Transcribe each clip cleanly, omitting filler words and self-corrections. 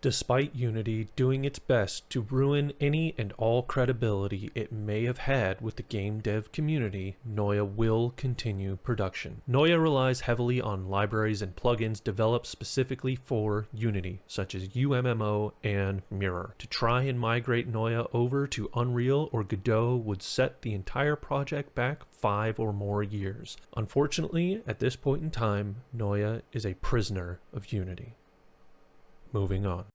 Despite Unity doing its best to ruin any and all credibility it may have had with the game dev community, Noia will continue production. Noia relies heavily on libraries and plugins developed specifically for Unity, such as UMMO and Mirror. To try and migrate Noia over to Unreal or Godot would set the entire project back 5 or more years. Unfortunately, at this point in time, Noia is a prisoner of Unity. Moving on.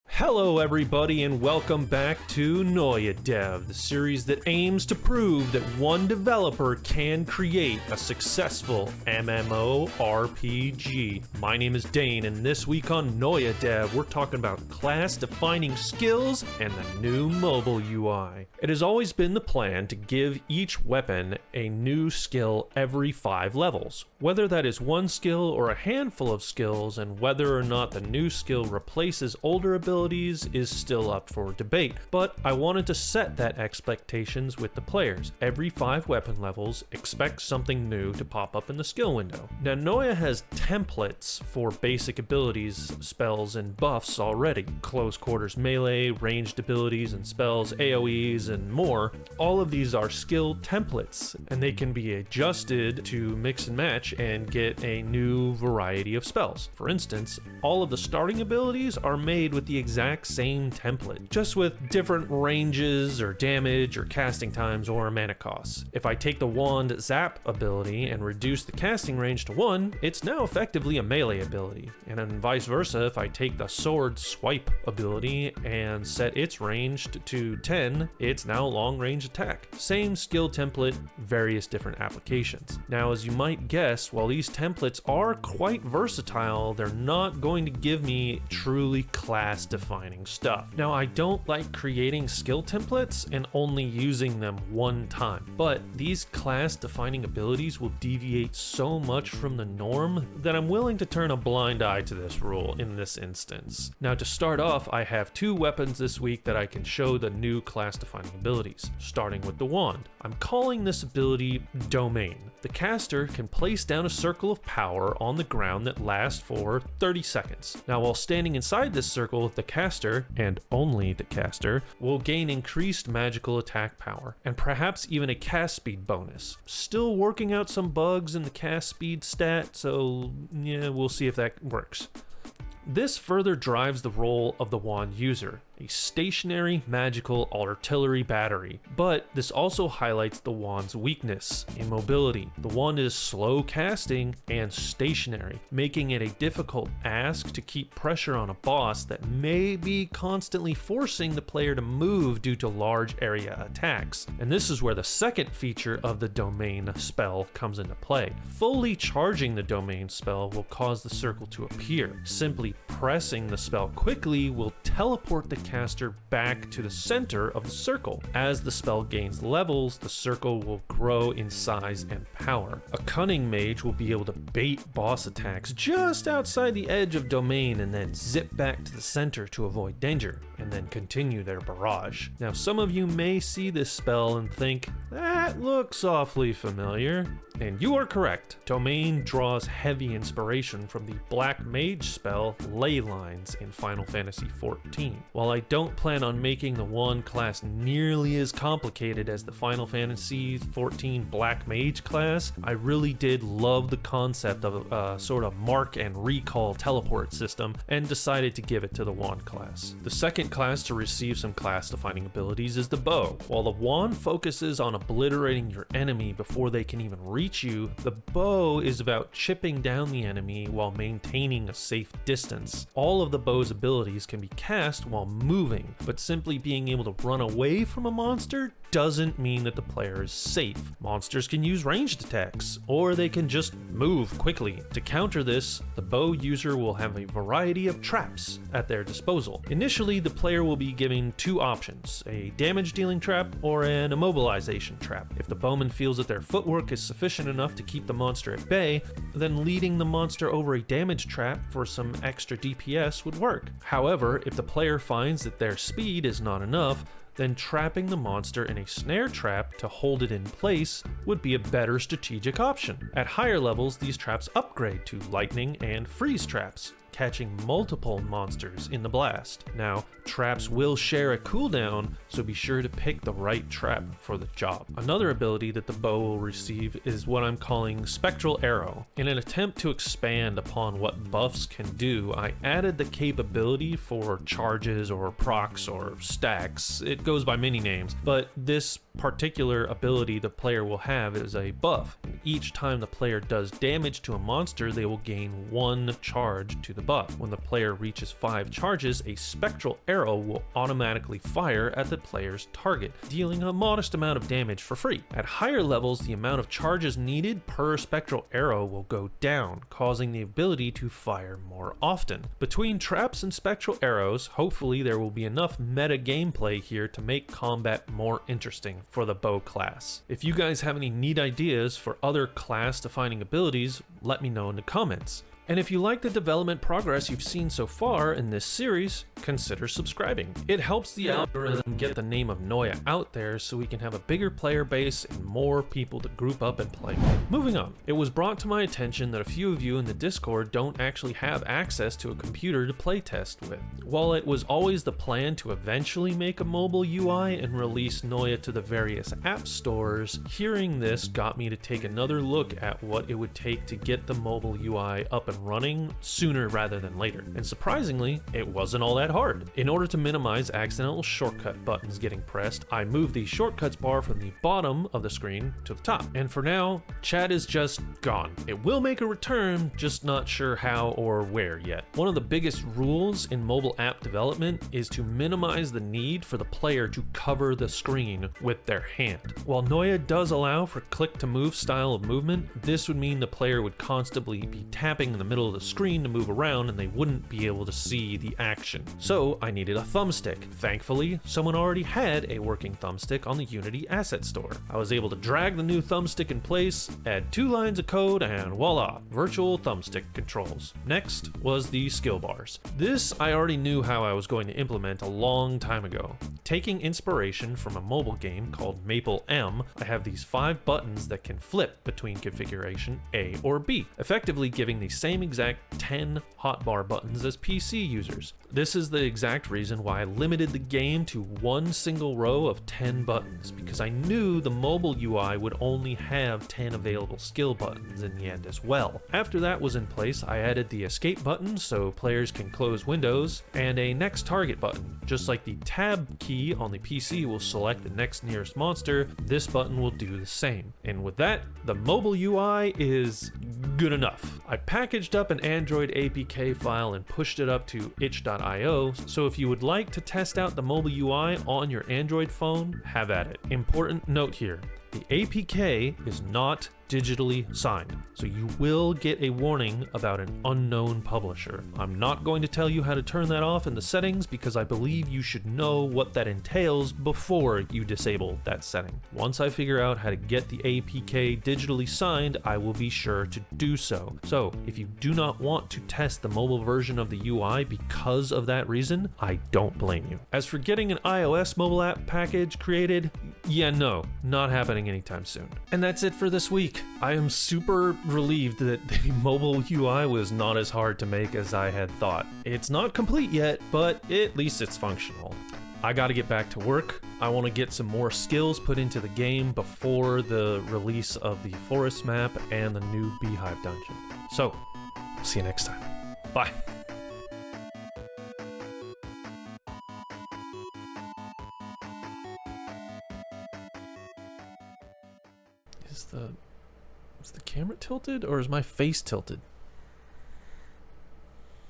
Hello everybody and welcome back to Noia Dev, the series that aims to prove that one developer can create a successful MMO RPG. My name is Dane and this week on Noia Dev we're talking about class defining skills and the new mobile UI. It has always been the plan to give each weapon a new skill every 5 levels. Whether that is one skill or a handful of skills, and whether or not the new skill replaces older abilities is still up for debate, but I wanted to set that expectations with the players. Every 5 weapon levels, expect something new to pop up in the skill window. Now Noia has templates for basic abilities, spells, and buffs already. Close quarters melee, ranged abilities and spells, AoEs, and more. All of these are skill templates, and they can be adjusted to mix and match and get a new variety of spells. For instance, all of the starting abilities are made with the exact same template, just with different ranges or damage or casting times or mana costs. If I take the wand zap ability and reduce the casting range to 1, it's now effectively a melee ability. And then vice versa, if I take the sword swipe ability and set its range to 10, it's now long range attack. Same skill template, various different applications. Now, as you might guess, while these templates are quite versatile, they're not going to give me truly class defining stuff. Now, I don't like creating skill templates and only using them one time, but these class defining abilities will deviate so much from the norm that I'm willing to turn a blind eye to this rule in this instance. Now, to start off, I have 2 weapons this week that I can show the new class defining abilities, starting with the wand. I'm calling this ability Domain. The caster can place down a circle of power on the ground that lasts for 30 seconds. Now, while standing inside this circle, the caster, and only the caster, will gain increased magical attack power, and perhaps even a cast speed bonus. Still working out some bugs in the cast speed stat, so yeah, we'll see if that works. This further drives the role of the wand user, a stationary magical artillery battery, but this also highlights the wand's weakness, immobility. The wand is slow casting and stationary, making it a difficult ask to keep pressure on a boss that may be constantly forcing the player to move due to large area attacks. And this is where the second feature of the Domain spell comes into play. Fully charging the Domain spell will cause the circle to appear. Simply pressing the spell quickly will teleport the caster back to the center of the circle. As the spell gains levels, the circle will grow in size and power. A cunning mage will be able to bait boss attacks just outside the edge of Domain and then zip back to the center to avoid danger, and then continue their barrage. Now, some of you may see this spell and think, that looks awfully familiar. And you are correct. Domain draws heavy inspiration from the Black Mage spell Ley Lines in Final Fantasy XIV. While I don't plan on making the wand class nearly as complicated as the Final Fantasy XIV Black Mage class, I really did love the concept of a sort of mark and recall teleport system and decided to give it to the wand class. The second class to receive some class defining abilities is the bow. While the wand focuses on obliterating your enemy before they can even reach you, the bow is about chipping down the enemy while maintaining a safe distance. All of the bow's abilities can be cast while moving, but simply being able to run away from a monster doesn't mean that the player is safe. Monsters can use ranged attacks, or they can just move quickly. To counter this, the bow user will have a variety of traps at their disposal. Initially, the player will be given 2 options, a damage dealing trap or an immobilization trap. If the bowman feels that their footwork is sufficient enough to keep the monster at bay, then leading the monster over a damage trap for some extra DPS would work. However, if the player finds that their speed is not enough, then trapping the monster in a snare trap to hold it in place would be a better strategic option. At higher levels, these traps upgrade to lightning and freeze traps. catching multiple monsters in the blast. Now, traps will share a cooldown, so be sure to pick the right trap for the job. Another ability that the bow will receive is what I'm calling Spectral Arrow. In an attempt to expand upon what buffs can do, I added the capability for charges or procs or stacks. It goes by many names, but this particular ability the player will have is a buff. Each time the player does damage to a monster, they will gain 1 charge to the buff. When the player reaches 5 charges, a spectral arrow will automatically fire at the player's target, dealing a modest amount of damage for free. At higher levels, the amount of charges needed per spectral arrow will go down, causing the ability to fire more often. Between traps and spectral arrows, hopefully there will be enough meta gameplay here to make combat more interesting for the bow class. If you guys have any neat ideas for other class defining abilities, let me know in the comments. And if you like the development progress you've seen so far in this series, consider subscribing. It helps the algorithm get the name of Noia out there so we can have a bigger player base and more people to group up and play with. Moving on, it was brought to my attention that a few of you in the Discord don't actually have access to a computer to playtest with. While it was always the plan to eventually make a mobile UI and release Noia to the various app stores, hearing this got me to take another look at what it would take to get the mobile UI up and running sooner rather than later. And surprisingly, it wasn't all that hard. In order to minimize accidental shortcut buttons getting pressed, I moved the shortcuts bar from the bottom of the screen to the top. And for now, chat is just gone. It will make a return, just not sure how or where yet. One of the biggest rules in mobile app development is to minimize the need for the player to cover the screen with their hand. While Noia does allow for click to move style of movement, this would mean the player would constantly be tapping in the middle of the screen to move around and they wouldn't be able to see the action. So I needed a thumbstick. Thankfully, someone already had a working thumbstick on the Unity asset store. I was able to drag the new thumbstick in place, add 2 lines of code, and voila, virtual thumbstick controls. Next was the skill bars. This I already knew how I was going to implement a long time ago. Taking inspiration from a mobile game called Maple M, I have these 5 buttons that can flip between configuration A or B, effectively giving the same exact 10 hotbar buttons as PC users. This is the exact reason why I limited the game to 1 single row of 10 buttons, because I knew the mobile UI would only have 10 available skill buttons in the end as well. After that was in place, I added the escape button so players can close windows, and a next target button. Just like the tab key on the PC will select the next nearest monster, this button will do the same. And with that, the mobile UI is good enough. I packaged up an Android APK file and pushed it up to itch.io, so if you would like to test out the mobile UI on your Android phone, have at it. Important note here, the APK is not digitally signed, so you will get a warning about an unknown publisher. I'm not going to tell you how to turn that off in the settings because I believe you should know what that entails before you disable that setting. Once I figure out how to get the APK digitally signed, I will be sure to do so. So if you do not want to test the mobile version of the UI because of that reason, I don't blame you. As for getting an iOS mobile app package created, yeah, no, not happening anytime soon. And that's it for this week. I am super relieved that the mobile UI was not as hard to make as I had thought. It's not complete yet, but at least it's functional. I gotta get back to work. I want to get some more skills put into the game before the release of the forest map and the new beehive dungeon. So, see you next time. Bye. Is the camera tilted or is my face tilted?